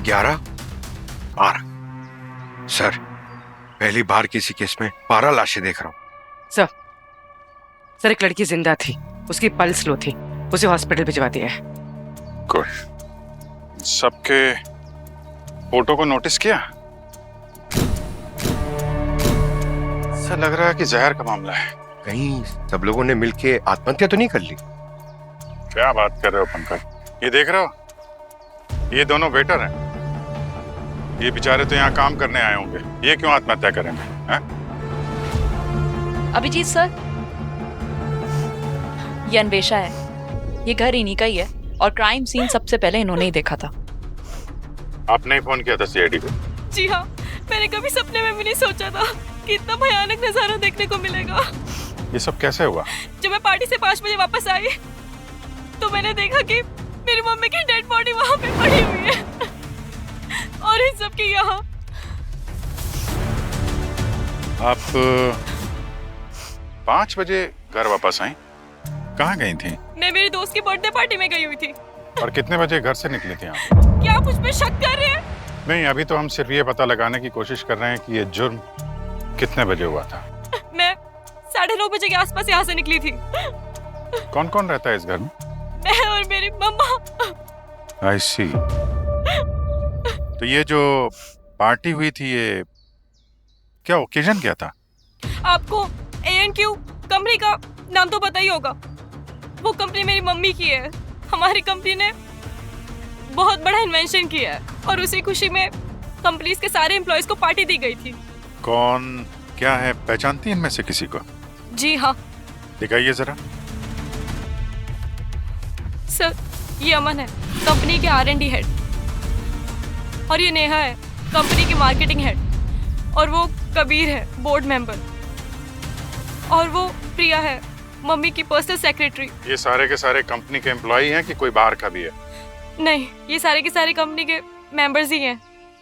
11, 12। Sir, पहली बार किसी case में 12 लाशें देख रहा हूँ। सर एक लड़की जिंदा थी, उसकी पल्स स्लो थी, उसे हॉस्पिटल भिजवा दिया है। गुड। सबके फोटो को नोटिस किया? ऐसा लग रहा है कि जहर का मामला है। कहीं सब लोगों ने मिलके आत्महत्या तो नहीं कर ली? क्या बात कर रहे हो पंकज? ये देख रहे हो, ये दोनों वेटर हैं। ये बेचारे तो यहाँ काम करने आए होंगे, ये क्यों आत्महत्या करेंगे? हैं? अभिजीत सर, ये अन्वेषा है, ये घर इन्हीं का ही है और क्राइम सीन सबसे पहले इन्होंने ही देखा था। आपने ही फोन किया था सीआईडी को? जी हाँ, मैंने कभी सपने में भी नहीं सोचा था कि इतना भयानक नजारा देखने को मिलेगा। ये सब कैसे हुआ? जब मैं पार्टी से 5 बजे वापस आई तो मैंने देखा कि मेरी मम्मी की डेड बॉडी वहां पे पड़ी हुई है और इन सब की यहाँ। आप 5 बजे घर वापस आई? कहाँ गई थी? मैं मेरी दोस्त की बर्थडे पार्टी में गई हुई थी। और कितने बजे घर से निकली थी आप? क्या आप मुझ पे शक कर रहे हैं? नहीं, अभी तो हम सिर्फ ये पता लगाने की कोशिश कर रहे हैं कि ये जुर्म कितने बजे हुआ था। मैं 9:30 बजे के आसपास यहाँ से निकली थी। कौन कौन रहता है इस घर में? मैं और मेरी मम्मा। आई सी। तो ये जो पार्टी हुई थी, ये क्या ओकेजन क्या था? आपको A&Q कंपनी का नाम तो पता ही होगा। वो कंपनी मेरी मम्मी की है। हमारी कंपनी ने बहुत बड़ा इन्वेंशन किया है और उसी खुशी में कंपनीज के सारे एम्प्लॉयज को पार्टी दी गई थी। कौन क्या है, पहचानती है इनमें से किसी को? जी हाँ। दिखाइए जरा। सर, ये अमन है, कंपनी के R&D हेड, और ये नेहा है, कंपनी की मार्केटिंग हेड, और वो कबीर है, बोर्ड मेंबर, और वो प्रिया है, मम्मी की पर्सनल सेक्रेटरी। ये सारे के सारे कंपनी के एम्प्लॉई हैं कि कोई बाहर का भी है? नहीं, ये सारे के सारे कंपनी के मेंबर्स ही हैं,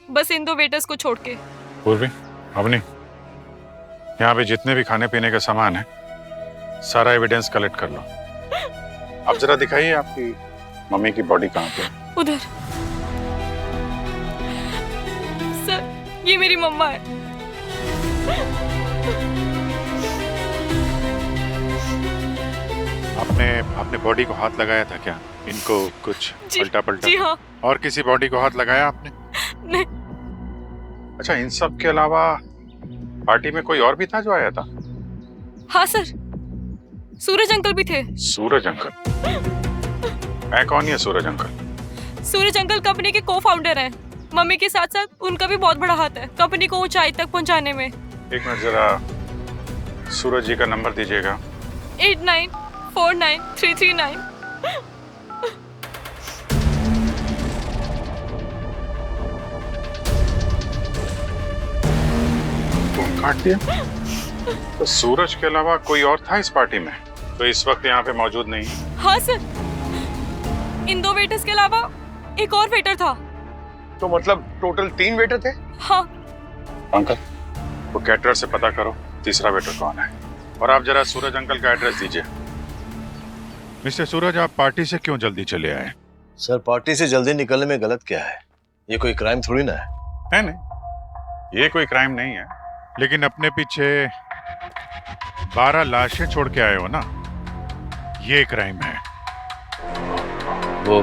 बस इन 2 वेटर्स को छोड़ के। पूर्वी, अवनी, यहाँ पे जितने भी खाने पीने का सामान है सारा एविडेंस कलेक्ट कर लो। अब जरा दिखाइए आपकी मम्मी की बॉडी कहाँ पे? उधर। सर, ये मेरी मम्मा है। आपने बॉडी को हाथ लगाया था क्या? इनको कुछ उल्टा पलटा? जी हाँ। और किसी बॉडी को हाथ लगाया आपने? नहीं। अच्छा, इन सब के अलावा पार्टी में कोई और भी था जो आया था? हाँ सर, सूरज अंकल भी थे। सूरज अंकल? है कौन ये सूरज अंकल? सूरज अंकल कंपनी के को-फाउंडर हैं। मम्मी के साथ साथ उनका भी बहुत बड़ा हाथ है कंपनी को ऊंचाई तक पहुंचाने में। एक मिनट, जरा सूरज जी का नंबर दीजिएगा। 89493339। फोन काट दिया? तो सूरज के अलावा कोई और था इस पार्टी में तो इस वक्त यहाँ पे मौजूद नहीं? हाँ सर, इन 2 वेटर्स के अलावा एक और वेटर था। तो मतलब टोटल 3 वेटर थे? हाँ। अंकल, वो कैटरर से पता करो तीसरा वेटर कौन है, और आप जरा सूरज अंकल का एड्रेस दीजिए। मिस्टर सूरज, आप पार्टी से क्यों जल्दी चले आए? सर, पार्टी से जल्दी निकलने में गलत क्या है? ये कोई क्राइम थोड़ी ना है। नहीं, ये कोई क्राइम नहीं है, लेकिन अपने पीछे 12 लाशें छोड़ के आए हो ना, ये क्राइम है। वो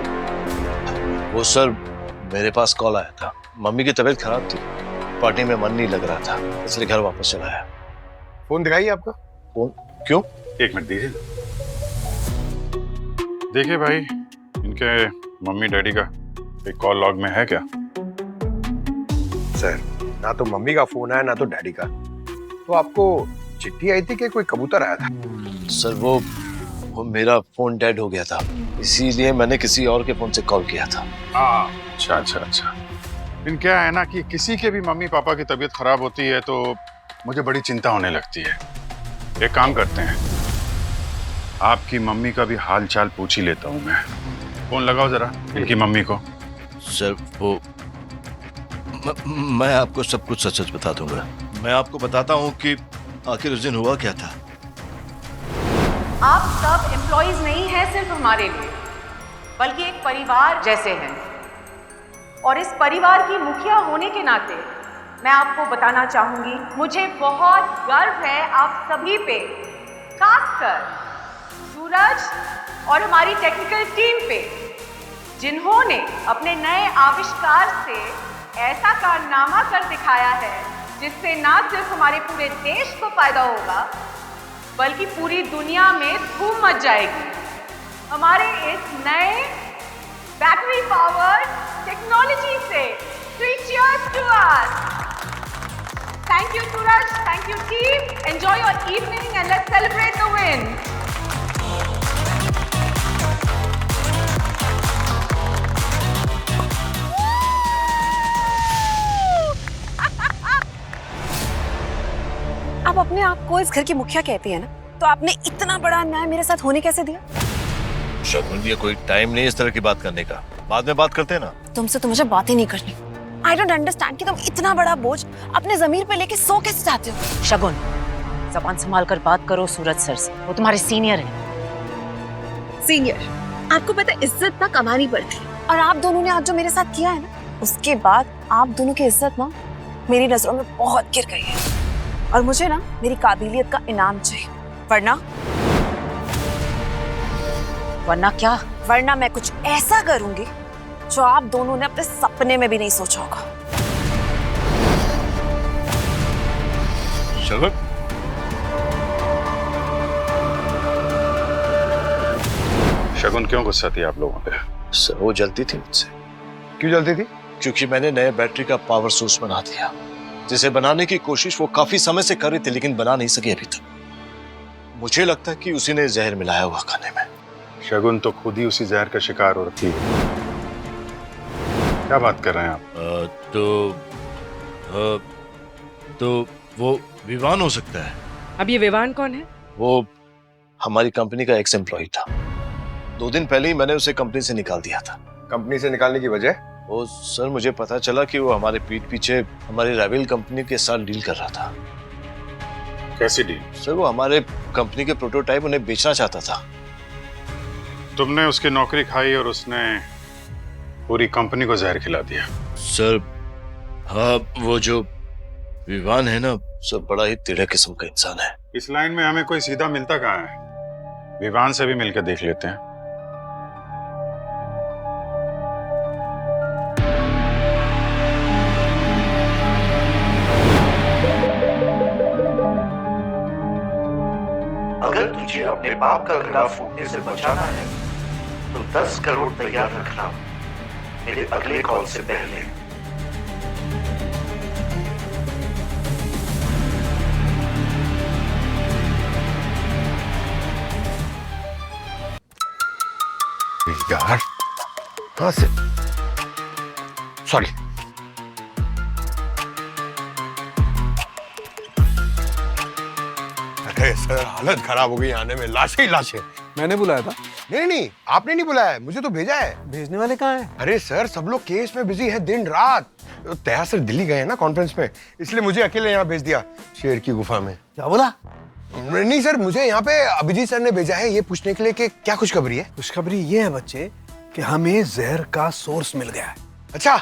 सर, मेरे पास कॉल आया था। मम्मी की तबीयत खराब थी, पार्टी में मन नहीं लग रहा था, इसलिए घर वापस चला आया। फोन दिखाइए आपका। फोन? क्यों? एक मिनट दीजिए। देखिए भाई, इनके मम्मी डैडी का एक कॉल लॉग में है क्या? सर, ना तो मम्मी का फोन आया ना तो डैडी का। तो आपको चिट्ठी आई थी कि कोई कबूतर आया था? सर, वो मेरा फोन डेड हो गया था, इसीलिए मैंने किसी और के फोन से कॉल किया था। अच्छा। लेकिन क्या है ना कि किसी के भी मम्मी पापा की तबीयत खराब होती है तो मुझे बड़ी चिंता होने लगती है। एक काम करते हैं, आपकी मम्मी का भी हाल चाल पूछ ही लेता हूँ मैं। फोन लगाओ जरा इनकी मम्मी को। सर, वो मैं आपको सब कुछ सच सच बता दूंगा। मैं आपको बताता हूँ कि आखिर उस दिन हुआ क्या था। आप सब एम्प्लॉइज नहीं हैं सिर्फ हमारे लिए, बल्कि एक परिवार जैसे हैं। और इस परिवार की मुखिया होने के नाते मैं आपको बताना चाहूंगी, मुझे बहुत गर्व है आप सभी पे, खासकर सूरज और हमारी टेक्निकल टीम पे, जिन्होंने अपने नए आविष्कार से ऐसा कारनामा कर दिखाया है जिससे ना सिर्फ हमारे पूरे देश को फायदा होगा बल्कि पूरी दुनिया में धूम मच जाएगी। हमारे इस नए बैटरी पावर टेक्नोलॉजी से 3 cheers to us. Thank you Suraj, thank you team. Enjoy your evening and let's celebrate the win. आप अपने आप को इस घर की मुखिया कहती है ना, तो आपने इतना बड़ा अन्याय मेरे साथ होने कैसे दिया? शगुन, ये कोई टाइम नहीं इस तरह की बात करने का, बाद में बात करते हैं ना। तुमसे तो मुझे बात ही नहीं करनी। I don't understand कि तुम इतना बड़ा बोझ अपने जमीर पे लेके सो कैसे चाहते हो? शगुन, जबान संभाल कर बात करो सूरज सर से, वो तुम्हारे सीनियर हैं। सीनियर? आपको पता है इज्जत ना कमानी पड़ती है, और आप दोनों ने आज जो मेरे साथ किया है ना, उसके बाद आप दोनों की इज्जत ना मेरी नजरों में बहुत गिर गई है, और मुझे ना मेरी काबिलियत का इनाम चाहिए, वरना क्या? वरना मैं कुछ ऐसा करूंगी जो आप दोनों ने अपने सपने में भी नहीं सोचा होगा। शगुन, शगुन क्यों गुस्सा थी आप लोगों पे? सर वो जलती थी मुझसे। क्यों जलती थी? क्योंकि मैंने नए बैटरी का पावर सोर्स बना दिया, जिसे बनाने की कोशिश वो काफी समय से कर रही थी लेकिन बना नहीं सकी अभी तक। मुझे लगता है कि उसी ने जहर मिलाया हुआ खाने में। शगुन तो खुद ही उसी जहर का शिकार हो रखी है। क्या बात कर रहे हैं आप? तो वो विवान हो सकता है। अब ये विवान कौन है? वो हमारी कंपनी का एक्स एम्प्लॉय था। 2 दिन पहले ही मैंने उसे कंपनी से निकाल दिया था। कंपनी से निकालने की वजह? वो सर, मुझे पता चला कि वो हमारे पीठ पीछे हमारी राइवल कंपनी के साथ डील कर रहा था। कैसी डील? सर वो हमारे कंपनी के प्रोटोटाइप उन्हें बेचना चाहता था। तुमने उसकी नौकरी खाई और उसने पूरी कंपनी को जहर खिला दिया। सर हाँ, वो जो विवान है ना सर, बड़ा ही टेढ़ा किस्म का इंसान है। इस लाइन में हमें कोई सीधा मिलता कहाँ है? विवान से भी मिलकर देख लेते हैं। अगर तुझे अपने बाप का गला फूटने से बचाना है तो 10 करोड़ तैयार रखना मेरे अगले कॉल से पहले। यार कहाँ से? सॉरी। अरे सर, हालत खराब हो गई आने में, लाशें ही लाशें। मैंने बुलाया था। नहीं नहीं, आपने नहीं बुलाया है, मुझे तो भेजा है। भेजने वाले कहाँ हैं? अरे सर, सब लोग केस में बिजी है दिन रात। तैयार सर दिल्ली गए हैं ना कॉन्फ्रेंस में, इसलिए मुझे अकेले यहाँ भेज दिया शेर की गुफा में। क्या बोला? नहीं सर, मुझे यहाँ पे अभिजीत सर ने भेजा है ये पूछने के लिए कि क्या खुशखबरी है। खुशखबरी ये है बच्चे कि हमें जहर का सोर्स मिल गया है। अच्छा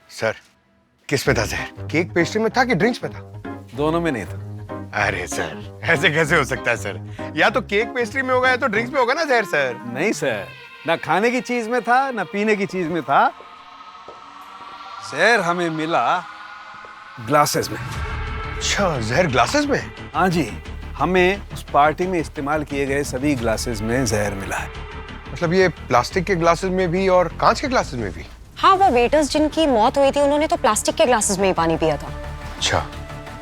सर, किस में था जहर? केक पेस्ट्री में था कि ड्रिंक्स में था? दोनों में नहीं था। अरे सर, ऐसे कैसे हो सकता है सर? या तो केक पेस्ट्री में होगा या तो ड्रिंक्स में होगा ना जहर सर। नहीं सर, ना खाने की चीज में था ना पीने की चीज में था। जहर हमें मिला ग्लासेस में। अच्छा, जहर ग्लासेस में? हाँ जी, हमें उस पार्टी में इस्तेमाल किए गए सभी ग्लासेस में जहर मिला है। मतलब ये प्लास्टिक के ग्लासेस में भी और कांच के ग्लासेस में भी? हाँ, वो वेटर्स जिनकी मौत हुई थी उन्होंने तो प्लास्टिक के ग्लासेस में ही पानी पिया था। अच्छा,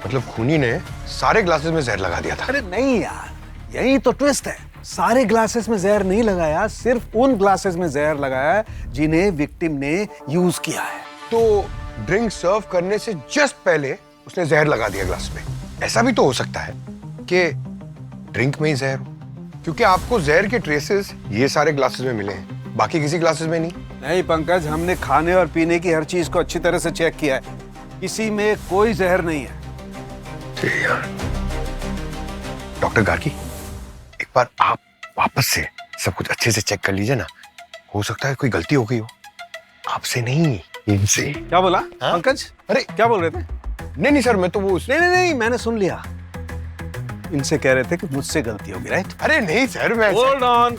मतलब खूनी ने सारे ग्लासेस में जहर लगा दिया था। अरे नहीं यार, यही तो ट्विस्ट है। सारे ग्लासेस में जहर नहीं लगाया, सिर्फ उन ग्लासेस में जहर लगाया जिन्हें विक्टिम ने यूज किया है। तो ड्रिंक सर्व करने से जस्ट पहले उसने जहर लगा दिया ग्लास में। ऐसा भी तो हो सकता है कि ड्रिंक में ही जहर हो, क्योंकि आपको जहर के ट्रेसेस ये सारे ग्लासेस में मिले हैं, बाकी किसी ग्लासेस में नहीं। नहीं पंकज, हमने खाने और पीने की हर चीज को अच्छी तरह से चेक किया है, किसी में कोई जहर नहीं है। यार डॉक्टर गार्गी, एक बार आप वापस से सब कुछ अच्छे से चेक कर लीजिए ना, हो सकता है कोई गलती हो गई हो। आपसे नहीं, इनसे क्या बोला पंकज? अरे क्या बोल रहे थे? नहीं सर, मैं तो वो नहीं, मैंने सुन लिया। इनसे कह रहे थे कि मुझसे गलती होगी, राइट? अरे नहीं सर, मैं होल्ड ऑन,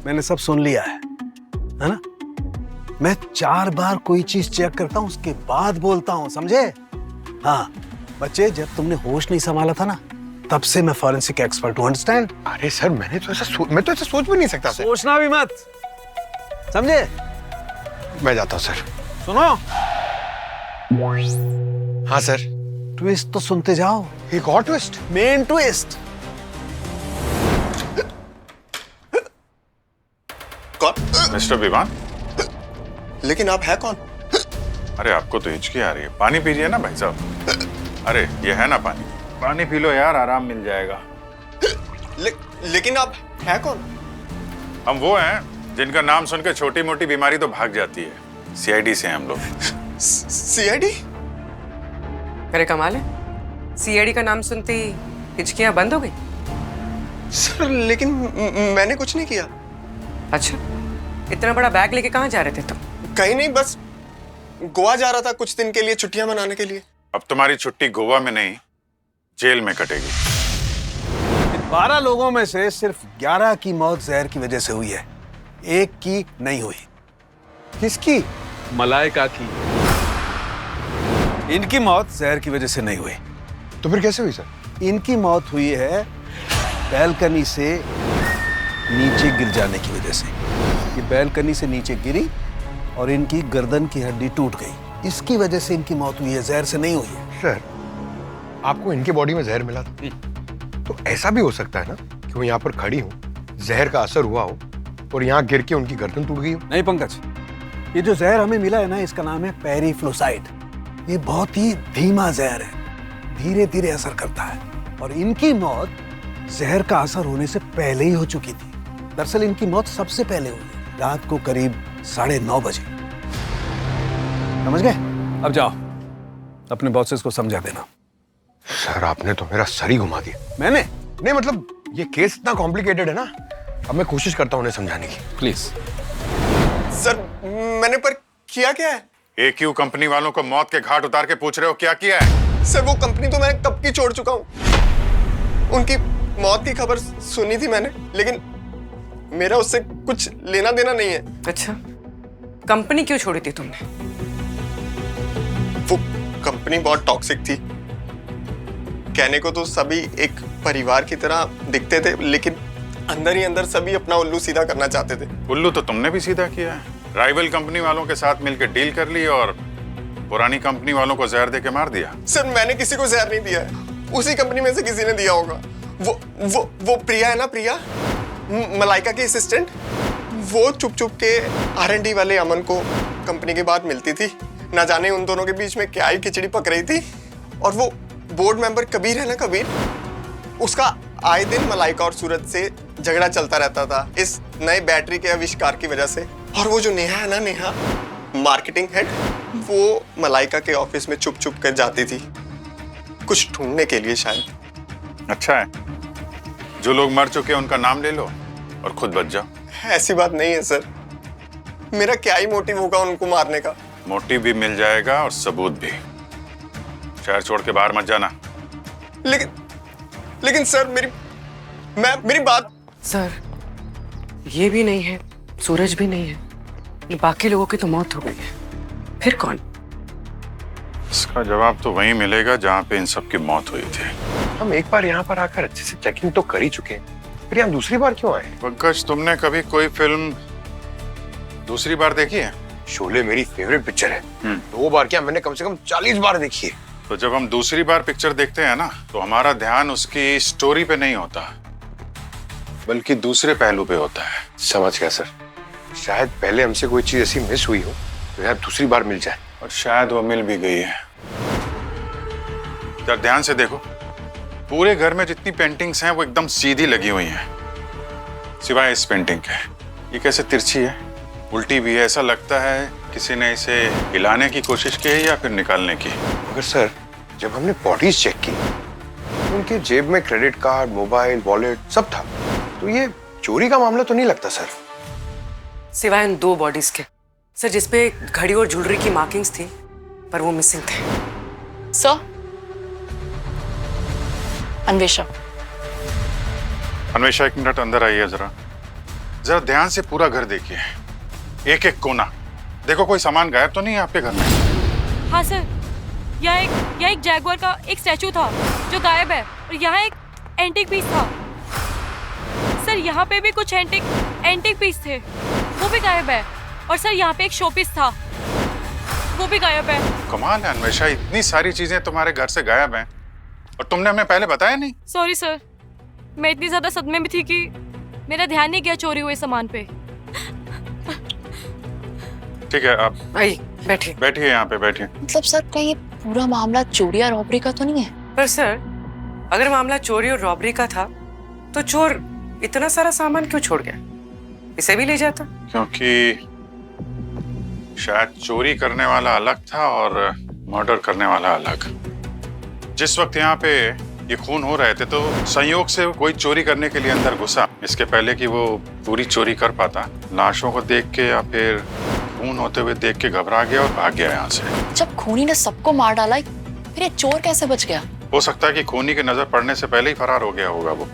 मैंने सब सुन लिया है ना? मैं 4 बार कोई चीज चेक करता हूँ, उसके बाद बोलता हूँ, समझे? हाँ बच्चे, जब तुमने होश नहीं संभाला था ना, तब से मैं फॉरेंसिक एक्सपर्ट हूँ, अंडरस्टैंड? अरे सर, मैं तो ऐसा सोच भी नहीं सकता सर। सोचना भी मत, समझे? मैं जाता हूँ सर। सुनो, हाँ सर। ट्विस्ट तो सुनते जाओ। एक और ट्विस्ट? Main twist. कौन? मिस्टर विवान। लेकिन आप है कौन? अरे आपको तो हिचकी आ रही है, पानी पीजिए ना भाई साहब। अरे ये है ना पानी, पानी पी लो यार, आराम मिल जाएगा। लेकिन आप है कौन? हम वो हैं जिनका नाम सुन के छोटी मोटी बीमारी तो भाग जाती है। सीआईडी से हैं हम लोग। सीआईडी? अरे कमाल है, सीआईडी का नाम सुनते ही हिचकियां बंद हो गई? सर लेकिन मैंने कुछ नहीं किया। अच्छा, इतना बड़ा बैग लेके कहाँ जा रहे थे तुम? कहीं नहीं, बस गोवा जा रहा था कुछ दिन के लिए, छुट्टियां मनाने के लिए। अब तुम्हारी छुट्टी गोवा में नहीं, जेल में कटेगी। 12 लोगों में से सिर्फ 11 की मौत जहर की वजह से हुई है, एक की नहीं हुई। किसकी? मलाइका की। इनकी मौत जहर की वजह से नहीं हुई। तो फिर कैसे हुई सर? इनकी मौत हुई है बैल्कनी से नीचे गिर जाने की वजह से। ये बैल्कनी से नीचे गिरी और इनकी गर्दन की हड्डी टूट गई, इसकी वजह से इनकी मौत हुई है, जहर से नहीं हुई है। सर, आपको इनकी बॉडी में जहर मिला था, तो ऐसा भी हो सकता है ना कि वो यहाँ पर खड़ी हो, जहर का असर हुआ हो और यहाँ गिर के उनकी गर्दन टूट गई हो? नहीं पंकज, ये जो जहर हमें मिला है ना, इसका नाम है पेरिफ्लोसाइड। ये बहुत ही धीमा जहर है, धीरे धीरे असर करता है, और इनकी मौत जहर का असर होने से पहले ही हो चुकी थी। दरअसल इनकी मौत सबसे पहले हुई रात को करीब 9:30 बजे। समझ गए? अब जाओ, अपने बॉसेस को समझा देना। सर आपने तो मेरा सर ही घुमा दिया। मैंने नहीं, मतलब ये केस इतना कॉम्प्लिकेटेड है ना, अब मैं कोशिश करता हूँ उन्हें समझाने की। प्लीज। सर मैंने पर किया क्या है? AQ कंपनी वालों को मौत के घाट उतार के पूछ रहे हो क्या किया है? सर वो कंपनी तो मैं कब की छोड़ चुका हूँ। उनकी मौत की खबर सुनी थी मैंने, लेकिन मेरा उससे कुछ लेना देना नहीं है। अच्छा, कंपनी क्यों छोड़ी थी तुमने? वो कंपनी बहुत टॉक्सिक थी। कहने को तो सभी एक परिवार की तरह दिखते थे, लेकिन अंदर ही अंदर सभी अपना उल्लू सीधा करना चाहते थे। उल्लू तो तुमने भी सीधा किया है। राइवल कंपनी वालों के साथ मिलकर डील कर ली और पुरानी कंपनी वालों को जहर देके मार दिया। सर मैंने किसी को जहर नहीं दिया है, उसी कंपनी में से किसी ने दिया होगा। वो प्रिया है ना, प्रिया मलाइका की असिस्टेंट, वो चुप चुप के R&D वाले अमन को कंपनी के बाद मिलती थी। ना जाने उन दोनों के बीच में क्या ही खिचड़ी पक रही थी। और वो बोर्ड मेंबर कबीर है ना, कबीर, उसका आए दिन मलाइका और सूरज से झगड़ा चलता रहता था इस नए बैटरी के आविष्कार की वजह से। और वो जो नेहा है ना, नेहा मार्केटिंग हेड, वो मलाइका के ऑफिस में चुप चुप कर जाती थी, कुछ ढूंढने के लिए शायद। अच्छा है, जो लोग मर चुके हैं उनका नाम ले लो और खुद बच जाओ। ऐसी बात नहीं है सर, मेरा क्या ही मोटिव होगा उनको मारने का। मोटिव भी मिल जाएगा और सबूत भी। शहर छोड़ के बाहर मत जाना। लेकिन सर मेरी बात। सर, ये भी नहीं है, सूरज भी नहीं है, ये बाकी लोगों की तो मौत हो गई है, फिर कौन? इसका जवाब तो वहीं मिलेगा जहां पे इन सब की मौत हुई थी। हम एक बार यहाँ पर आकर अच्छे से चेकिंग तो कर ही चुके हैं, फिर यहाँ दूसरी बार क्यों आए? पंकज, तुमने कभी कोई फिल्म दूसरी बार देखी है? शोले मेरी फेवरेट पिक्चर है। 2 बार क्या, मैंने कम से कम 40 बार देखी है। तो जब हम दूसरी बार पिक्चर देखते हैं ना, तो हमारा ध्यान उसकी स्टोरी पे नहीं होता, बल्कि दूसरे पहलू पे होता है। समझ गया सर, शायद पहले हमसे कोई चीज ऐसी मिस हुई हो तो यार दूसरी बार मिल जाए। और शायद वो मिल भी गई है। जरा ध्यान से देखो, पूरे घर में जितनी पेंटिंग्स हैं वो एकदम सीधी लगी हुई हैं, सिवाय इस पेंटिंग के। ये कैसे तिरछी है, उल्टी भी है। ऐसा लगता है किसी ने इसे हिलाने की कोशिश की है या फिर निकालने की। मगर सर, जब हमने बॉडीज चेक की, उनके जेब में क्रेडिट कार्ड, मोबाइल, वॉलेट सब था, तो ये चोरी का मामला तो नहीं लगता सर। सिवाय इन 2 बॉडीज के सर जिसपे घड़ी और ज्वेलरी की मार्किंग्स थी पर वो मिसिंग थे। सर, अन्वेषा। अन्वेषा, 1 मिनट अंदर आइए जरा। जरा ध्यान से पूरा घर देखिए, एक एक कोना देखो, कोई सामान गायब तो नहीं है आपके घर में? हाँ सर, यहाँ एक जैगुआर का एक स्टैचू था जो गायब है, और यहाँ एक एंटीक पीस था। सर यहाँ पे भी कुछ एंटीक पीस थे, वो भी गायब है। और सर यहाँ पे एक शो पीस था, वो भी गायब है। कमाल है अन्वेषा, इतनी सारी चीजें तुम्हारे घर से गायब हैं और तुमने हमें पहले बताया नहीं। सॉरी सर, मैं इतनी ज्यादा सदमे में थी कि मेरा ध्यान नहीं गया चोरी हुए सामान पे। ठीक है, आप बैठिए यहाँ पे बैठिए। मतलब सर, कहीं ये पूरा मामला चोरी या रॉबरी का तो नहीं है? पर सर अगर मामला चोरी और रॉबरी का था तो चोर इतना सारा सामान क्यों छोड़ गया? इसे भी ले जाता। क्योंकि शायद चोरी करने वाला अलग था और मर्डर करने वाला अलग। जिस वक्त यहाँ पे ये खून हो रहे थे तो संयोग से कोई चोरी करने के लिए अंदर घुसा, इसके पहले कि वो पूरी चोरी कर पाता। लाशों को देख के या फिर खून होते हुए देख के घबरा गया और भाग गया यहाँ से। जब खूनी ने सबको मार डाला, फिर ये चोर कैसे बच गया? हो सकता है कि खूनी की नजर पड़ने से पहले ही फरार हो गया होगा वो।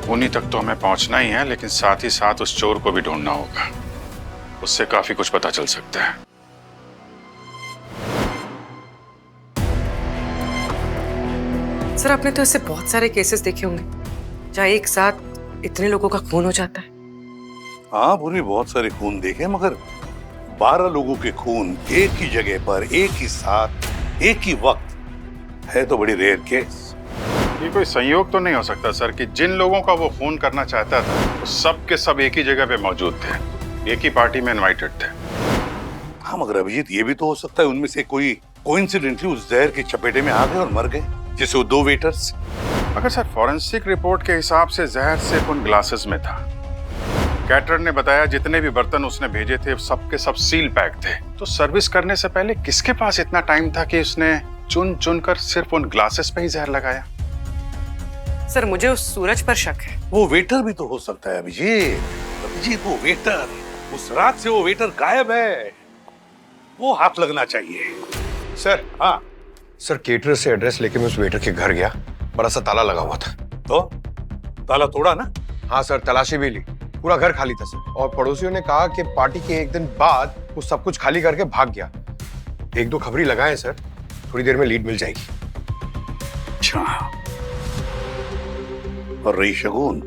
खूनी तक तो हमें पहुंचना ही है, लेकिन साथ ही साथ उस चोर को भी ढूंढना होगा। उससे काफी कुछ पता चल सकता है। सर आपने तो ऐसे बहुत सारे केसेस देखे होंगे जहाँ एक साथ इतने लोगों का खून हो जाता है। हाँ पूरी बहुत सारे खून देखे, मगर 12 लोगों के खून एक ही जगह पर एक ही साथ एक ही वक्त है तो बड़ी रेयर केस। ये कोई संयोग तो नहीं हो सकता सर कि जिन लोगों का वो खून करना चाहता था वो सब के सब एक ही जगह पे मौजूद थे, एक ही पार्टी में इनवाइटेड थे। हाँ मगर अभिजीत, ये भी तो हो सकता है उनमें से कोई कोइंसिडेंटली उस जहर की चपेटे में आ गए और मर गए, जैसे वो 2 वेटर्स। मगर सर फॉरेंसिक रिपोर्ट के हिसाब से जहर सिर्फ उन ग्लासेस में था। कैटरर ने बताया जितने भी बर्तन उसने भेजे थे सब के सब सील पैक थे। तो सर्विस करने से पहले किसके पास इतना टाइम था कि उसने चुन चुन कर सिर्फ उन ग्लासेस पे ही जहर लगाया? सर मुझे उस सूरज पर शक है। वो वेटर भी तो हो सकता है अभिजीत, वो वेटर, उस रात से वो वेटर गायब है, वो हाथ लगना चाहिए। सर हाँ सर, केटरर से एड्रेस लेके मैं उस वेटर के घर गया, बड़ा सा ताला लगा हुआ था। तो ताला तोड़ा ना? हाँ सर, तलाशी भी ली, पूरा घर खाली था सर। और पड़ोसियों ने कहा कि पार्टी के एक दिन बाद वो सब कुछ खाली करके भाग गया। 1-2 खबरी लगाए सर, थोड़ी देर में लीड मिल जाएगी। अच्छा, और रही शगुन,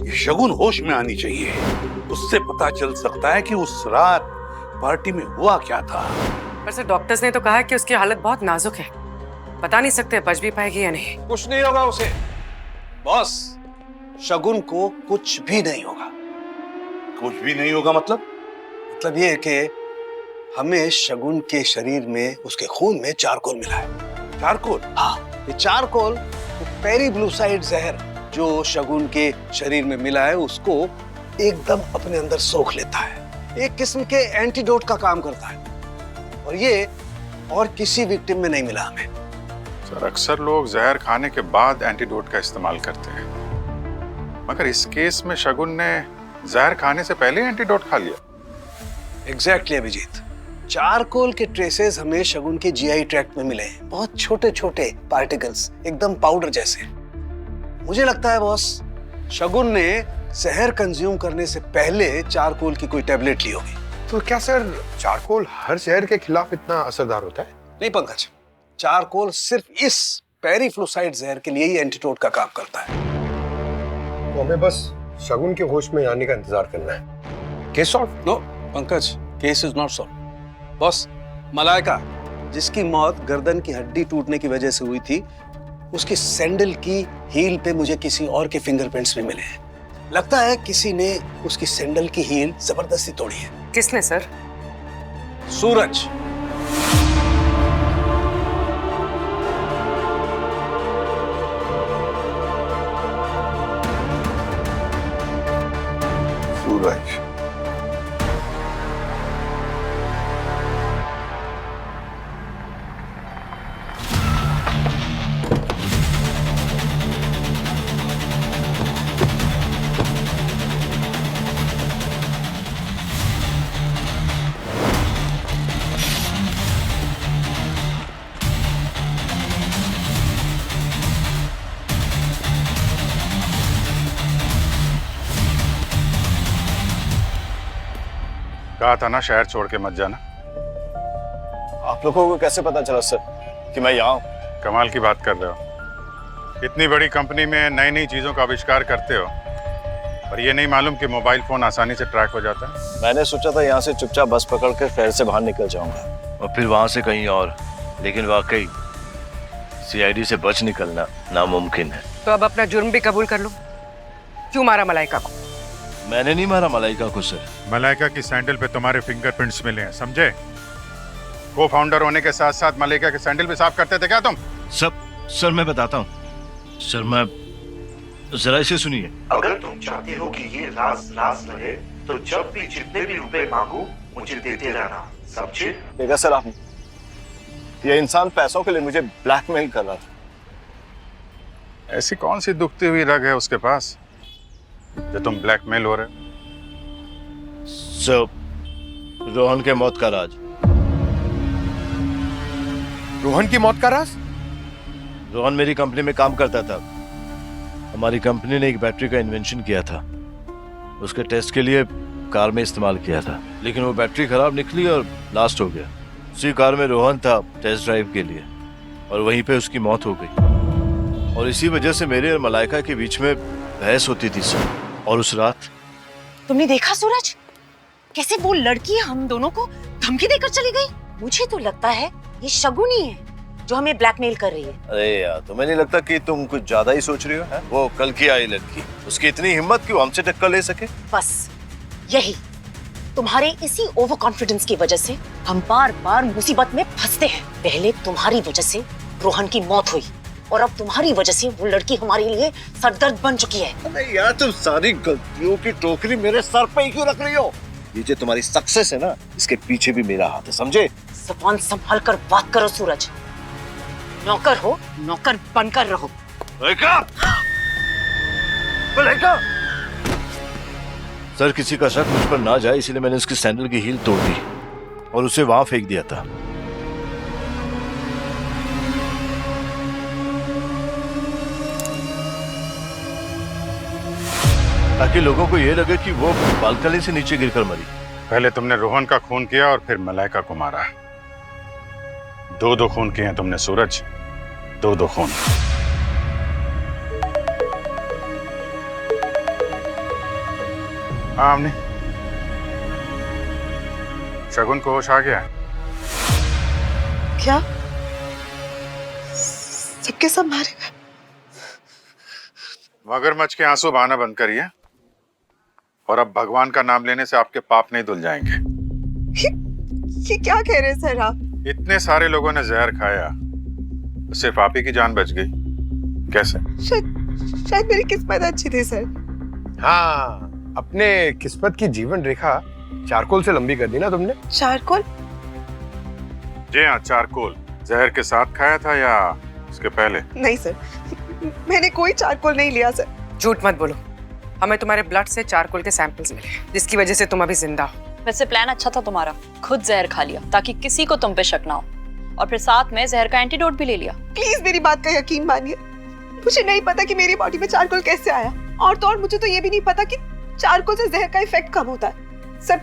ये शगुन होश में आनी चाहिए। उससे पता चल सकता है कि उस रात पार्टी में हुआ क्या था। पर सर डॉक्टर्स ने तो कहा है कि उसकी हालत बहुत नाजुक है, बता नहीं सकते बच भी पाएगी या नहीं। कुछ नहीं होगा उसे बॉस, शगुन को कुछ भी नहीं होगा। कुछ भी नहीं होगा मतलब ये कि हमें शगुन के शरीर में, उसके खून में चारकोल मिला है। चारकोल? हाँ, ये चारकोल पेरीग्लूसाइड जहर जो शगुन के शरीर में मिला है उसको एकदम अपने अंदर सोख लेता है। एक किस्म के एंटीडोट का काम करता है, और ये और किसी विक्टिम में नहीं मिला हमें। सर अक्सर लोग जहर खाने के बाद एंटीडोट का इस्तेमाल करते हैं, मगर इस केस में शगुन ने जहर खाने से पहले एंटीडोट खा लिया। एग्जैक्टली अभिजीत, चारकोल के ट्रेसेस हमें शगुन के जीआई ट्रैक्ट में मिले हैं, बहुत छोटे छोटे पार्टिकल्स, एकदम पाउडर जैसे। मुझे लगता है बॉस, शगुन ने जहर कंज्यूम करने से पहले चारकोल की कोई टैबलेट ली होगी। तो क्या सर चारकोल हर जहर के खिलाफ इतना असरदार होता है? नहीं पंकज, चारकोल सिर्फ इस पेरीफ्लोसाइड जहर के लिए ही एंटीडोट का काम करता है। तो हमें बस शगुन के होश में आने का इंतजार करना है। Case solve? No Pankaj, case is not solve. Boss, Malaika जिसकी मौत गर्दन की हड्डी टूटने की वजह से हुई थी, उसकी सैंडल की हील पे मुझे किसी और के फिंगरप्रिंट्स भी मिले हैं। लगता है किसी ने उसकी सैंडल की हील जबरदस्ती तोड़ी है। किसने सर? सूरज। सूरज? कहा था ना शहर छोड़ के मत जाना। आप लोगों को कैसे पता चला सर कि मैं यहाँ हूँ? कमाल की बात कर रहे हो। इतनी बड़ी कंपनी में नई नई चीजों का आविष्कार करते हो और ये नहीं मालूम कि मोबाइल फोन आसानी से ट्रैक हो जाता है। मैंने सोचा था यहाँ से चुपचाप बस पकड़कर शहर से बाहर निकल जाऊंगा और फिर वहां से कहीं और, लेकिन वाकई सीआईडी से बच निकलना नामुमकिन है। तो अब अपना जुर्म भी कबूल कर लो। क्यों मारा मलाइका को? मैंने नहीं मारा मलाइका को सर। मलाइका की सैंडल पे तुम्हारे फिंगरप्रिंट्स मिले हैं, समझे? को फाउंडर होने के साथ साथ मलाइका के सैंडल भी साफ करते थे क्या तुम? सर मैं बताता हूँ सर, मैं जरा इसे सुनिए। अगर तुम चाहते हो कि ये राज रहे तो जब भी जितने भी रुपए मांगो मुझे देते रहना, समझे? देखा सर आपने, ये इंसान पैसों के लिए मुझे ब्लैकमेल कर रहा था। ऐसी कौन सी दुखती हुई रग है उसके पास जो तुम ब्लैकमेल हो रहे हो? सर, रोहन के मौत का राज। रोहन की मौत का राज? रोहन मेरी कंपनी में काम करता था। हमारी कंपनी ने एक बैटरी का इन्वेंशन किया था, उसके टेस्ट के लिए कार में इस्तेमाल किया था, लेकिन वो बैटरी खराब निकली और ब्लास्ट हो गया। उसी कार में रोहन था टेस्ट ड्राइव के लिए और वहीं पे उसकी मौत हो गई। और इसी वजह से मेरे और मलाइका के बीच में बहस होती थी सर। और उस रात तुमने देखा सूरज, कैसे वो लड़की हम दोनों को धमकी देकर चली गई? मुझे तो लगता है ये शगुनी है जो हमें ब्लैकमेल कर रही है। अरे यार, तुम्हें नहीं लगता कि तुम कुछ ज्यादा ही सोच रही हो? है? वो कल की आई लड़की, उसकी इतनी हिम्मत कि वो हमसे टक्कर ले सके? बस यही, तुम्हारे इसी ओवर कॉन्फिडेंस की वजह से हम बार बार मुसीबत में फंसते हैं। पहले तुम्हारी वजह से रोहन की मौत हुई और अब तुम्हारी वजह से वो लड़की हमारे लिए सरदर्द बन चुकी है। अरे यार, तुम सारी गलतियों की टोकरी मेरे सर पे ही क्यों रख रही हो? ये जो तुम्हारी सक्सेस है ना, इसके पीछे भी मेरा हाथ है, समझे? ज़बान संभाल कर बात करो सूरज। नौकर हो, नौकर बनकर रहो। मलाइका! सर, किसी का शक मुझ पर ना जाए इसलिए मैंने उसकी सैंडल की हील तोड़ दी और उसे वहां फेंक दिया था। ताकि लोगों को ये लगे कि वो बालकनी से नीचे गिरकर मरी। पहले तुमने रोहन का खून किया और फिर मलाइका को मारा। दो खून किए हैं तुमने सूरज, दो खून। हाँ, हमने शगुन को होश आ गया है? क्या? सबके सब मारे गए? मगरमच्छ के आंसू बहाना बंद करिए और अब भगवान का नाम लेने से आपके पाप नहीं धुल जाएंगे। ये क्या कह रहे हैं सर आप? इतने सारे लोगों ने जहर खाया, सिर्फ आप ही की जान बच गई। कैसे? शायद मेरी किस्मत अच्छी थी सर। हाँ, अपने किस्मत की जीवन रेखा चारकोल से लंबी कर दी ना तुमने। चारकोल? जी हाँ, चारकोल। जहर के साथ खाया था या इसके पहले? नहीं सर, मैंने कोई चारकोल नहीं लिया सर। झूठ मत बोलो, हमें तुम्हारे ब्लड से चारकोल के सैंपल्स मिले जिसकी वजह से तुम अभी जिंदा हो। वैसे प्लान अच्छा था तुम्हारा, खुद जहर खा लिया ताकि किसी को तुम पे शक ना हो, और फिर साथ में जहर का एंटीडोट भी ले लिया। प्लीज मेरी बात का यकीन मानिए, मुझे नहीं पता कि मेरी बॉडी में चारकोल कैसे आया, और तो और मुझे तो ये भी नहीं पता कि चारकोल से जहर का इफेक्ट कम होता है। सर,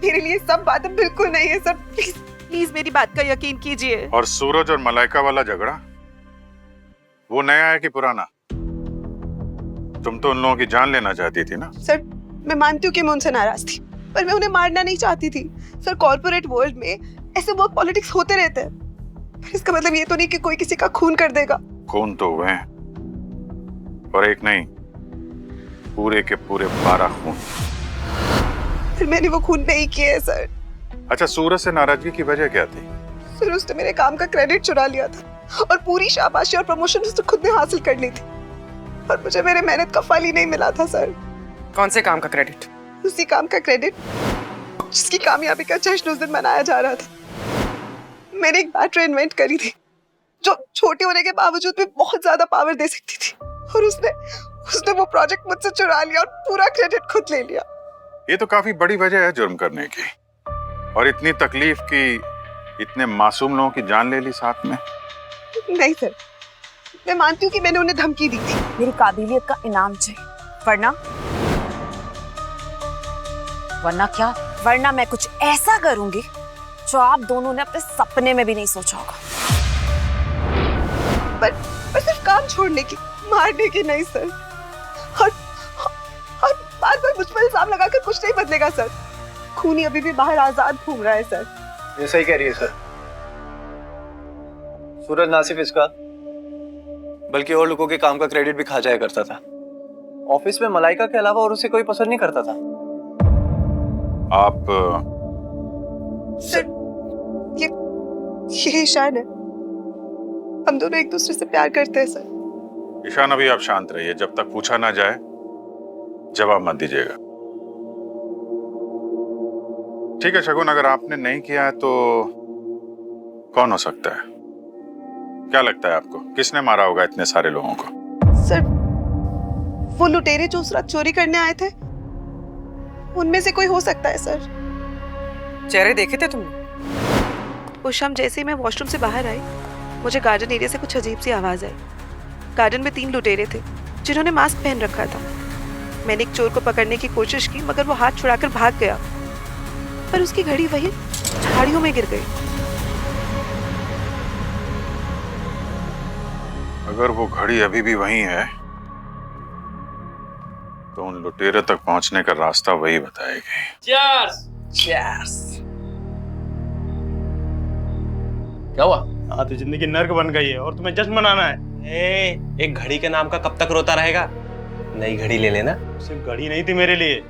मेरे लिए सब बातें बिल्कुल नहीं है सर, प्लीज प्लीज मेरी बात का यकीन कीजिए। और सूरज और मलाइका वाला झगड़ा, वो नया है कि पुराना? तुम तो उन लोगों की जान लेना चाहती थी ना? सर, मैं मानती हूँ कि मैं उनसे नाराज थी, पर मैं उन्हें मारना नहीं चाहती थी। सर, कॉर्पोरेट वर्ल्ड में ऐसे वर्क पॉलिटिक्स होते रहते हैं, पर इसका मतलब ये तो नहीं कि कोई किसी का खून कर देगा। खून तो हुए हैं, और एक नहीं, पूरे के पूरे 12 खून। फिर मैंने वो खून नहीं किए सर। अच्छा, सूरज से नाराजगी की वजह क्या थी? सर, उसने मेरे काम का क्रेडिट चुरा लिया था और पूरी शाबाशी और प्रमोशन उसने खुद ने हासिल कर ली थी, और मुझे मेरे मेहनत का फल ही नहीं मिला था सर। कौन से काम का क्रेडिट? उसी काम का क्रेडिट जिसकी कामयाबी का जश्न उस दिन मनाया जा रहा था। मैंने एक बैटरी इन्वेंट करी थी जो छोटी होने के बावजूद भी बहुत ज्यादा पावर दे सकती थी, और उसने वो प्रोजेक्ट मुझसे चुरा लिया और पूरा क्रेडिट खुद ले लिया। ये तो काफी बड़ी वजह है जुर्म करने की, और इतनी तकलीफ की, इतने मासूम लोगों की जान ले ली साथ में। नहीं सर, मैं मानती हूँ कि मैंने उन्हें धमकी दी थी। मेरी काबिलियत का इनाम चाहिए, वरना क्या? वरना मैं कुछ ऐसा करूंगी जो आप दोनों ने अपने सपने में भी नहीं सोचा होगा। पर सिर्फ काम छोड़ने की, मारने की नहीं सर। और बार बार मुझ पर इल्जाम लगाकर कुछ नहीं बदलेगा सर। खूनी अभी भी बाहर आजाद घूम रहा है सर। ये सही कह रही है सर। सूरज ना सिर्फ इसका बल्कि और लोगों के काम का क्रेडिट भी खा जाया करता था। ऑफिस में मलाइका के अलावा और उसे कोई पसंद नहीं करता था। आप सर ये ईशान है। हम दोनों एक दूसरे से प्यार करते हैं सर। ईशान, अभी आप शांत रहिए। जब तक पूछा ना जाए जवाब मत दीजिएगा। ठीक है शगुन, अगर आपने नहीं किया है तो कौन हो सकता है? क्या लगता है आपको, किसने मारा होगा इतने सारे लोगों को? सर वो लुटेरे जो उस रात चोरी करने आए थे, उनमें से कोई हो सकता है सर। चेहरे देखे थे तुमने? उस शाम जैसे ही मैं वॉशरूम से बाहर आई, मुझे गार्डन एरिया से कुछ अजीब सी आवाज आई। गार्डन में 3 लुटेरे थे जिन्होंने मास्क पहन रखा था। मैंने एक चोर को पकड़ने की कोशिश की मगर वो हाथ छुड़ाकर भाग गया, पर उसकी घड़ी वहीं झाड़ियों में गिर गई। अगर वो घड़ी अभी भी वहीं है तो उन लुटेरे तक पहुंचने का रास्ता वही बताएगी। चीयर्स। चीयर्स। क्या हुआ? हाँ तो जिंदगी नर्क बन गई है और तुम्हें जश्न मनाना है। एक घड़ी के नाम का कब तक रोता रहेगा? नई घड़ी ले लेना। सिर्फ घड़ी नहीं थी मेरे लिए,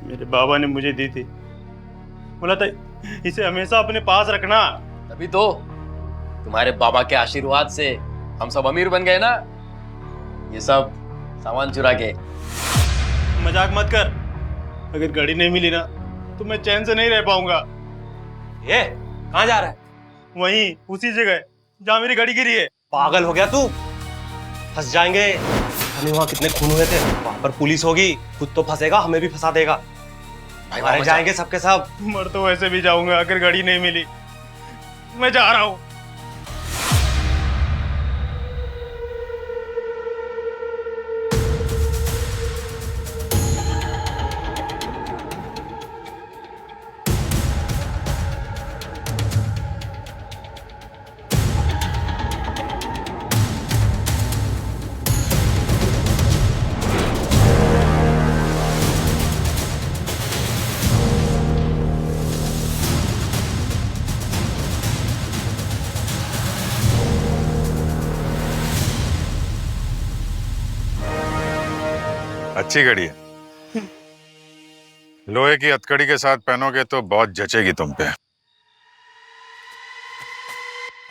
मेरे बाबा ने मुझे दी थी। बोला था इसे हमेशा अपने पास रखना। तभी तो तुम्हारे बाबा के आशीर्वाद से हम सब अमीर बन गए ना। ये सब सामान चुरा के। मजाक मत कर। अगर घड़ी नहीं मिली ना तो मैं चैन से नहीं रह पाऊंगा। ये कहाँ जा रहा है? वहीं उसी जगह जहाँ मेरी घड़ी गिरी है। पागल हो गया तू? फंस जाएंगे। हमें वहाँ कितने खून हुए थे। वहाँ पर पुलिस होगी, खुद तो फंसेगा, हमें भी फंसा देगा। मारे जाएंगे सबके सब। मर तो वैसे भी जाऊंगा अगर घड़ी नहीं मिली। मैं जा रहा हूँ। अच्छी घड़ी है। लोहे की हथकड़ी के साथ पहनोगे तो बहुत जचेगी तुम पे।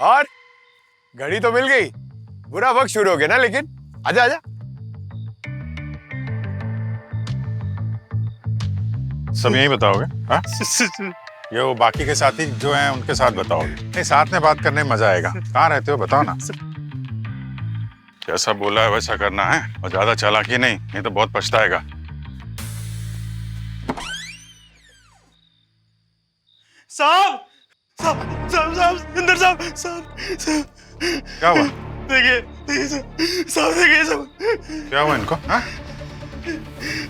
और घड़ी तो मिल गई, बुरा वक्त शुरू हो गया ना। लेकिन आजा आजा। सब यही बताओगे? हाँ? ये वो बाकी के साथी जो हैं उनके साथ बताओगे? नहीं, साथ में बात करने में मजा आएगा। कहाँ रहते हो बताओ ना। जैसा बोला है वैसा करना है और ज्यादा चालाकी नहीं, नहीं तो बहुत पछताएगा। साहब साहब साहब साहब इंदर साहब साहब साहब। क्या हुआ? देखिए साहब, देखिए सब। क्या हुआ इनको? हाँ?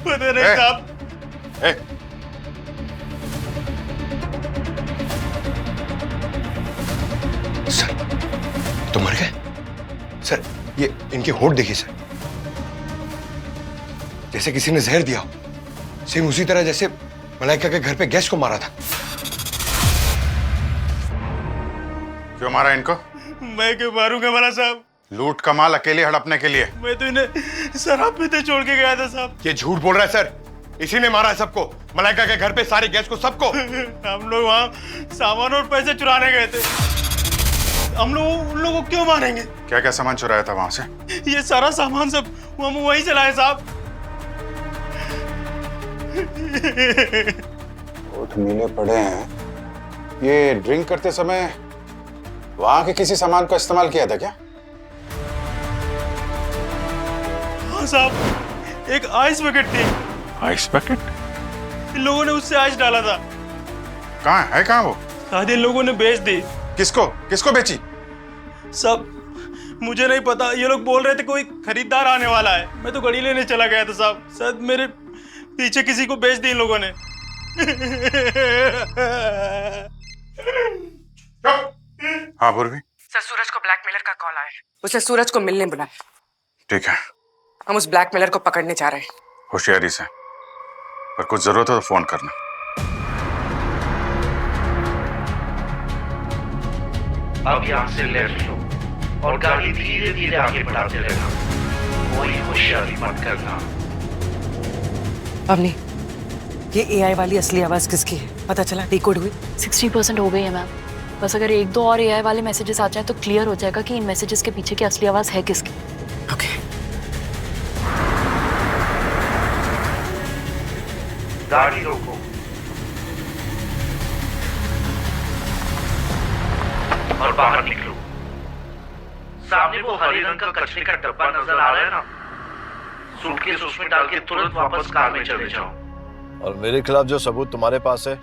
पता नहीं साहब। सर तो मर गए? सर ये इनके होंठ देखिए सर, जैसे किसी ने जहर दिया हो। सेम उसी तरह जैसे मलाइका के घर पे गैस को मारा था। क्यों मारा इनको? मैं क्यों मारूंगा भला साहब? लूट का माल अकेले हड़पने के लिए। मैं तो इन्हें शराब पीते छोड़ के गया था साहब। ये झूठ बोल रहा है सर। इसी ने मारा है सबको, मलाइका के घर पे सारे गैस को, सबको। हम लोग वहाँ सामान और पैसे चुराने गए थे। हम लोग उन लोगों को क्यों मारेंगे? क्या क्या सामान चुराया था वहां से? ये सारा सामान सब हम वहीं से लाए साहब। होठ नीले पड़े हैं। ये ड्रिंक करते समय वहां के किसी सामान का इस्तेमाल किया था क्या? हाँ साहब, एक आइस बकेट थी। Ice bucket? इन लोगों ने उससे आइस डाला था। कहाँ है? कहाँ वो? शायद इन लोगों ने बेच दी। किसको? किसको बेची? सब मुझे नहीं पता। ये लोग बोल रहे थे कोई खरीदार आने वाला है। मैं तो घड़ी लेने चला गया था साहब। शायद मेरे पीछे किसी को बेच दी इन लोगों ने। हाँ पूर्वी, सर सूरज को ब्लैकमेलर का कॉल आया है। उसे सूरज को मिलने बुलाया। ठीक है, हम उस ब्लैकमेलर को पकड़ने जा रहे हैं। होशियारी से, पर कुछ जरूरत हो तो फोन करना। अब यहाँ से लेफ्ट लो और गाड़ी धीरे धीरे आगे बढ़ाते रहना, कोई होशियारी मत करना। अवनी, ये एआई वाली असली आवाज किसकी है? पता चला? डिकोड हुई? 60% हो गई है मैम। बस अगर 1-2 और एआई वाले मैसेजेस आ जाए तो क्लियर हो जाएगा कि इन मैसेजेस के पीछे की असली आवाज है किसकी। ओके। गाड़ी रोको और बाहर निकलो। सामने वो हरे रंग का कचरे का डब्बा नजर आ रहा है ना, सूटकेस उसमें डाल के तुरंत वापस कार में चले जाओ। और मेरे खिलाफ जो सबूत तुम्हारे पास है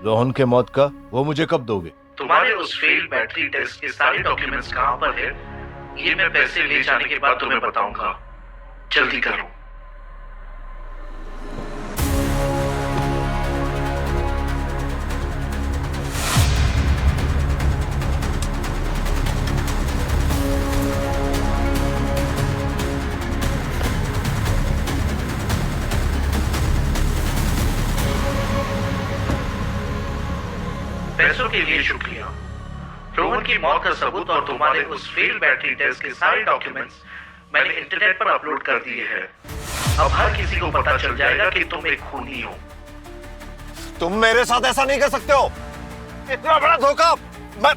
रोहन के मौत का, वो मुझे कब दोगे? तुम्हारे उस फेल्ड बैटरी टेस्ट के सारे डॉक्यूमेंट्स कहां पर है, ये मैं पैसे ले जाने के बाद तुम्हें बताऊंगा। जल्दी करो। पैसों के लिए शुक्रिया। रोहन की मौत का सबूत और तुम्हारे उस फेल बैटरी टेस्ट के सारे डॉक्यूमेंट्स मैंने इंटरनेट पर अपलोड कर दिए हैं। अब हर किसी को पता चल जाएगा कि तुम एक खूनी हो। तुम मेरे साथ ऐसा नहीं कर सकते हो। इतना बड़ा धोखा मैं...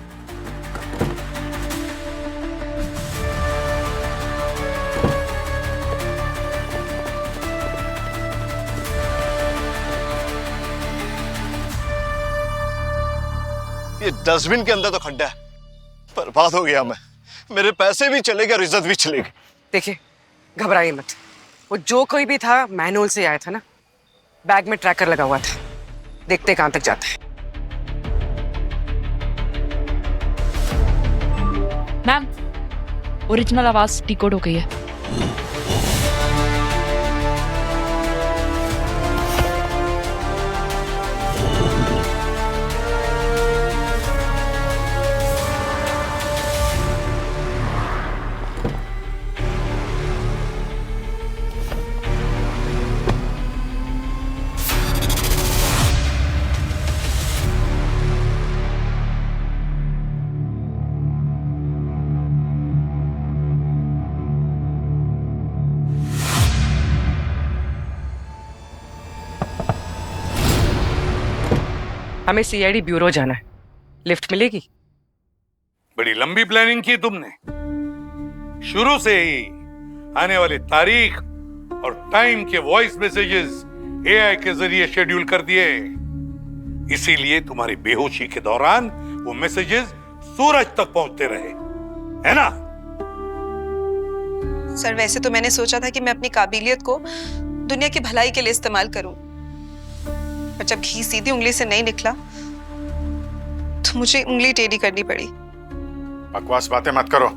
ये डस्टबिन के अंदर तो खड्डा है। बर्बाद हो गया मैं। मेरे पैसे भी चले गए और इज्जत भी चले गई। देखिए, घबराइए मत। वो जो कोई भी था मैनुअल से आया था ना, बैग में ट्रैकर लगा हुआ था। देखते कहां तक जाता है। मैम, ओरिजिनल आवाज डिकोड हो गई है। हमें सीआईडी ब्यूरो जाना है। लिफ्ट मिलेगी? बड़ी लंबी प्लानिंग की तुमने। शुरू से ही आने वाली तारीख और टाइम के वॉइस मैसेजेस एआई के जरिए शेड्यूल कर दिए। इसीलिए तुम्हारी बेहोशी के दौरान वो मैसेजेस सूरज तक पहुंचते रहे, है ना? सर, वैसे तो मैंने सोचा था कि मैं अपनी काबिलियत को दुनिया की भलाई के लिए इस्तेमाल करूं, पर जब घी सीधी उंगली से नहीं निकला तो मुझे उंगली टेढ़ी करनी पड़ी। बकवास बातें मत करो।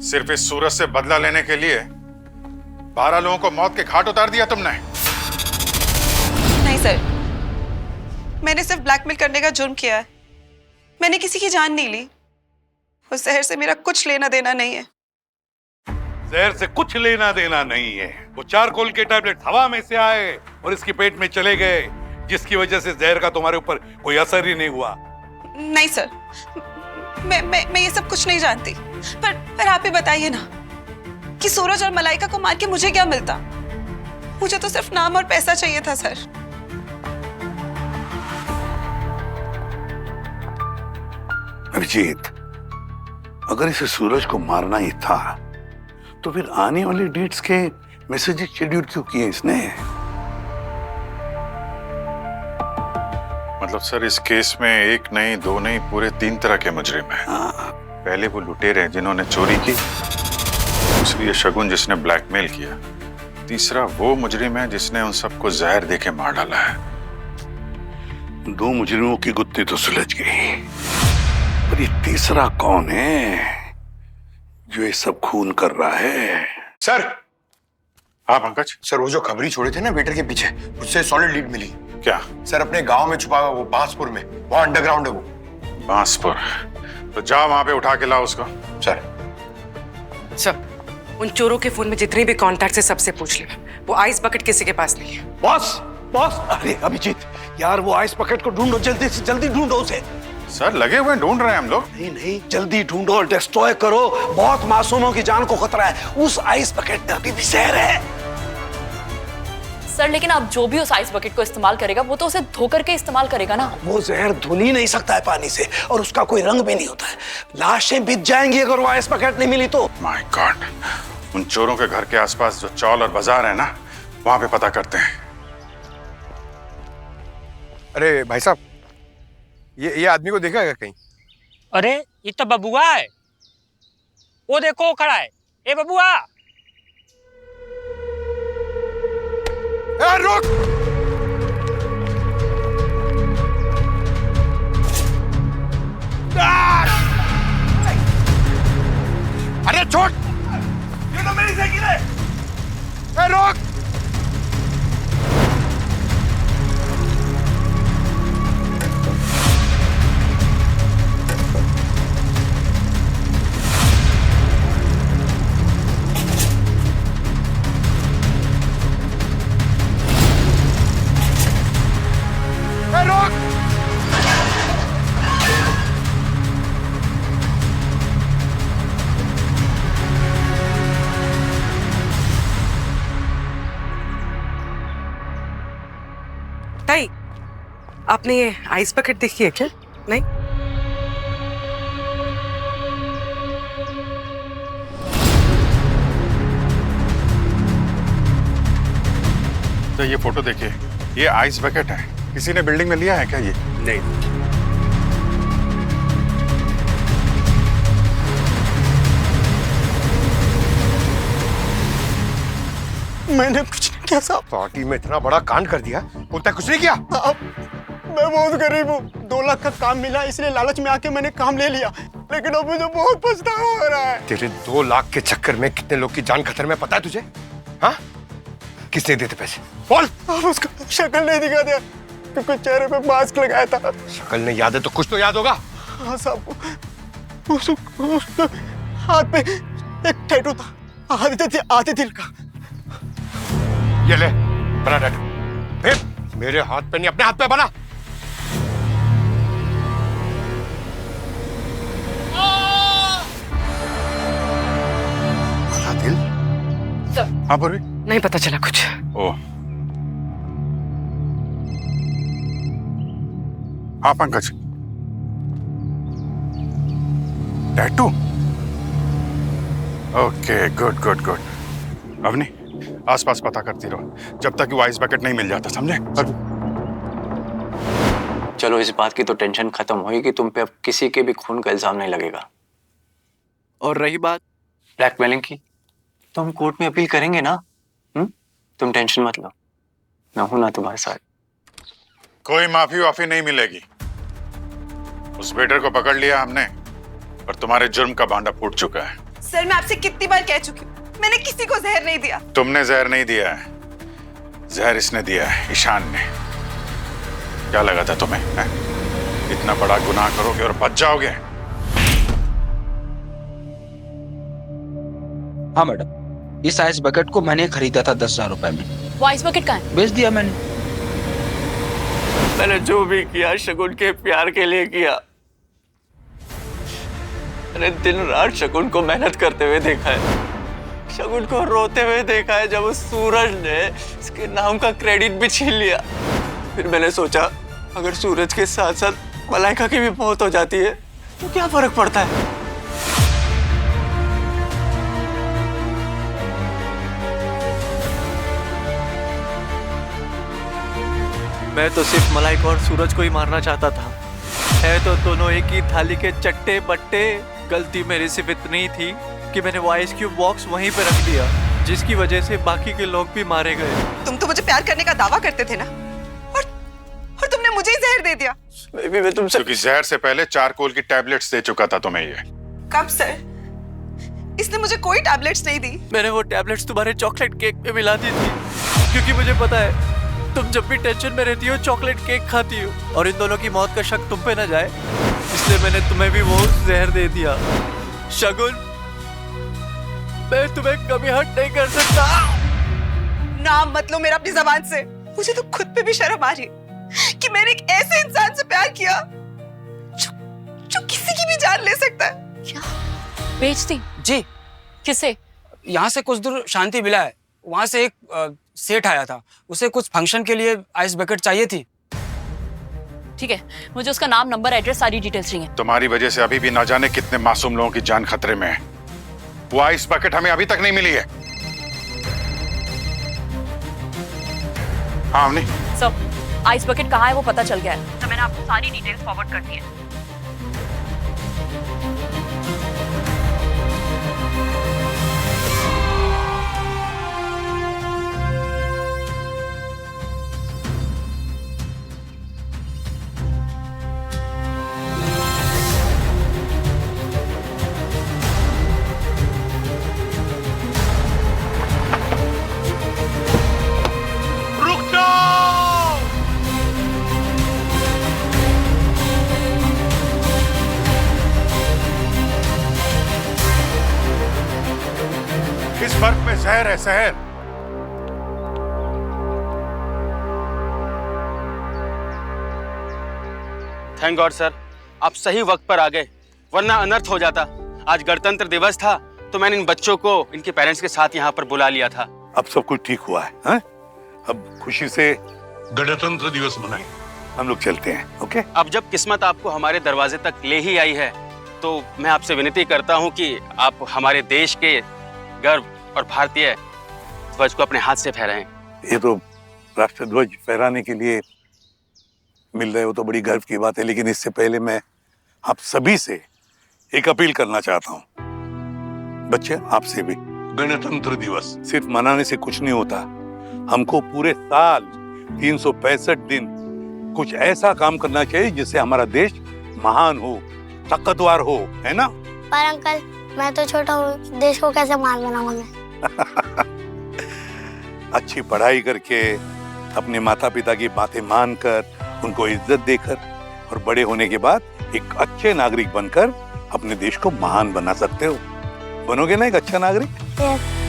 सिर्फ इस सूरज से बदला लेने के लिए 12 लोगों को मौत के घाट उतार दिया तुमने। नहीं सर, मैंने सिर्फ ब्लैकमेल करने का जुर्म किया है। मैंने किसी की जान नहीं ली। उस जहर से मेरा कुछ लेना देना नहीं है। जहर से कुछ लेना देना नहीं है। वो चारकोल के टैबलेट हवा में से आए और इसके पेट में चले गए, जिसकी वजह से जहर का तुम्हारे ऊपर कोई असर ही नहीं हुआ। नहीं सर, मैं ये सब कुछ नहीं जानती। पर आप ही बताइए ना कि सूरज और मलाइका को मार के मुझे क्या मिलता? मुझे तो सिर्फ नाम और पैसा चाहिए था सर। अभिजीत, अगर इसे सूरज को मारना ही था तो फिर आने वाली डेट्स के मैसेजेस शेड्यूल क्यों किए इसने? मतलब सर, इस केस में एक नहीं, दो नहीं, पूरे 3 तरह के मुजरिम हैं। पहले वो लुटेरे जिन्होंने चोरी की, दूसरी ये शगुन जिसने ब्लैकमेल किया, तीसरा वो मुजरिम है जिसने उन सबको जहर देके मार डाला है। 2 मुजरिमों की गुत्थी तो सुलझ गई, पर ये तीसरा कौन है जो ये सब खून कर रहा है? सर। हाँ पंकज। सर, वो जो खबरी छोड़े थे ना वेटर के पीछे, उससे सॉलिड लीड मिली। क्या? सर अपने गांव में छुपा हुआ वो बांसपुर में, वहां अंडरग्राउंड है वो। बांसपुर? तो जा वहां पे उठा के ला उसको। सर उन चोरों के फोन में जितने भी कॉन्टैक्ट है सबसे पूछ ले, वो आइस बकेट किसी के पास नहीं है। बॉस बॉस, अरे अभिजीत यार, वो आइस बकेट को ढूंढो, जल्दी से जल्दी ढूंढो उसे। सर लगे हुए ढूंढ रहे हैं हम लोग। नहीं नहीं, जल्दी ढूंढो, डिस्ट्रॉय करो, बहुत मासूमों की जान को खतरा है। उस आइस बकेट में अभी भी जहर है। सर लेकिन अब जो भी उस आइस बकेट को इस्तेमाल करेगा वो तो उसे धो करके इस्तेमाल करेगा ना। वो जहर धुल ही नहीं सकता है पानी से, और उसका कोई रंग भी नहीं होता है। लाशें बिछ जाएंगी अगर वो आइस बकेट नहीं मिली तो। माय गॉड, उन चोरों के घर के आसपास जो चौल और बाजार है ना, वहां पे पता करते हैं। अरे भाई साहब, ये आदमी को देखा है कहीं? अरे ये तो बबुआ है, वो देखो वो खड़ा है। ए बबुआ, रुक! अरे छोड़, ये तो मेरी साइकिल है। रुक! ताई, आपने ये आइस बकेट देखी है क्या? नहीं? तो ये फोटो देखिए, ये आइस बकेट है। किसी ने बिल्डिंग में लिया है क्या ये? नहीं। मैंने कुछ नहीं किया साहब। पार्टी में इतना बड़ा कांड कर दिया, बोलता कुछ नहीं किया। मैं बहुत गरीब हूँ, 2 लाख का काम मिला, इसलिए लालच में आके मैंने काम ले लिया, लेकिन अब मुझे बहुत पछतावा हो रहा है। तेरे 2 लाख के चक्कर में कितने लोग की जान खतरे में, पता है तुझे? हाँ? किसने दिए थे पैसे? बोल। आप उसको शक्ल नहीं दिखा दिया, क्योंकि चेहरे पे मास्क लगाया था। शक्ल नहीं याद है तो कुछ तो याद होगा। हाँ साहब, उसके हाथ पे एक टैटू था, आधे दिल का। ये ले, बना टैटू। फिर मेरे हाथ पे नहीं, अपने हाथ पे बना। दिल? हाँ पूर्वी? नहीं पता चला कुछ। ओह, हाँ Pankaj, tattoo? Okay, good good good. Avni, आसपास पता करती रहो जब तक वो आइस बकेट नहीं मिल जाता, समझे? चलो इस बात की तो टेंशन खत्म हुई कि तुम पे अब किसी के भी खून का इल्जाम नहीं लगेगा। और रही बात ब्लैकमेलिंग की, तो हम कोर्ट में अपील करेंगे ना। तुम टेंशन मत लो, मैं हूं ना तुम्हारे साथ। कोई माफी वाफी नहीं मिलेगी। उस बेटर को पकड़ लिया हमने और तुम्हारे जुर्म का भांडा फूट चुका है। सर मैं आपसे कितनी बार कह चुकी हूँ, मैंने किसी को जहर नहीं दिया। तुमने जहर नहीं दिया है, जहर इसने दिया है, ईशान ने। क्या लगा था तुम्हें है? इतना बड़ा गुनाह करोगे और बच जाओगे? हाँ मैडम, इस आइस बकेट को मैंने खरीदा था 10,000 रुपए में। वो आइस बकेट कहाँ है? बेच दिया मैंने। मैंने जो भी किया शगुन के प्यार के लिए किया। मैंने दिन रात शगुन को मेहनत करते हुए देखा है, शगुन को रोते हुए देखा है जब उस सूरज ने इसके नाम का क्रेडिट भी छीन लिया। फिर मैंने सोचा अगर सूरज के साथ साथ मलाइका की भी मौत हो जाती है तो क्या फर्क पड़ता है। मैं तो सिर्फ मलाइका और सूरज को ही मारना चाहता था। है तो दोनों एक ही थाली के चट्टे बट्टे। गलती मेरी सिर्फ इतनी थी कि मैंने वो आइस क्यूब बॉक्स वहीं पे रख दिया, जिसकी वजह से बाकी के लोग भी मारे गए। तुम तो मुझे प्यार करने का दावा करते थे ना, और तुमने मुझे ही जहर दे दिया। मैं तुमसे, क्योंकि जहर से पहले चारकोल की टैबलेट्स दे चुका था तुम्हें ये। कब सर? इसने मुझे कोई टैबलेट्स नहीं दी। मैंने वो टैबलेट्स तुम्हारे चॉकलेट केक पे मिला दी थी, क्योंकि मुझे पता है तुम जब भी टेंशन में रहती हो चॉकलेट केक खाती हो और इन दोनों की मौत का शक तुम पे न जाए, इसलिए मैंने तुम्हें भी वो जहर दे दिया। शगुन, मैं तुम्हें कभी हर्ट नहीं कर सकता। नाम मत लो मेरा अपनी जबान से। मुझे तो खुद पे भी शर्म आ रही कि मैंने एक ऐसे इंसान से प्यार किया जो किसी की भी जान ले सकता है। क्या बेचती? जी। किसे? यहाँ से कुछ दूर शांति विला है, वहाँ से एक सेठ आया था, उसे कुछ फंक्शन के लिए आइस बकेट चाहिए थी। ठीक है, मुझे उसका नाम, नंबर, एड्रेस, सारी डिटेल्स चाहिए। तुम्हारी वजह से अभी भी ना जाने कितने मासूम लोगों की जान खतरे में है। वो आइस बकेट हमें अभी तक नहीं मिली है। हाँ नहीं सर, आइस बकेट कहाँ है वो पता चल गया है, तो मैंने आपको सारी डिटेल्स फॉरवर्ड कर दी है। इस बर्फ में जहर है, जहर। थैंक गॉड सर, आप सही वक्त पर आ गए, वरना अनर्थ हो जाता। आज गणतंत्र दिवस था तो मैंने इन बच्चों को इनके पेरेंट्स के साथ यहाँ पर बुला लिया था। अब सब कुछ ठीक हुआ है, हाँ? अब खुशी से गणतंत्र दिवस मनाएं। हम लोग चलते हैं, ओके? अब जब किस्मत आपको हमारे दरवाजे तक ले ही आई है तो मैं आपसे विनती करता हूँ कि आप हमारे देश के गर्व और भारतीय ध्वज को अपने हाथ से फहराएं। ये तो राष्ट्रध्वज फहराने के लिए मिल रहे हो तो बड़ी गर्व की बात है, लेकिन इससे पहले मैं आप सभी से एक अपील करना चाहता हूँ। बच्चे, आपसे भी। गणतंत्र दिवस सिर्फ मनाने से कुछ नहीं होता, हमको पूरे साल 365 दिन कुछ ऐसा काम करना चाहिए जिससे हमारा देश महान हो, ताकतवर हो, है ना? पर अंकल, मैं तो छोटा हूँ, देश को कैसे महान बनाऊंगा मैं? अच्छी पढ़ाई करके, अपने माता पिता की बातें मानकर, उनको इज्जत देकर और बड़े होने के बाद एक अच्छे नागरिक बनकर अपने देश को महान बना सकते हो। बनोगे ना एक अच्छा नागरिक? यस।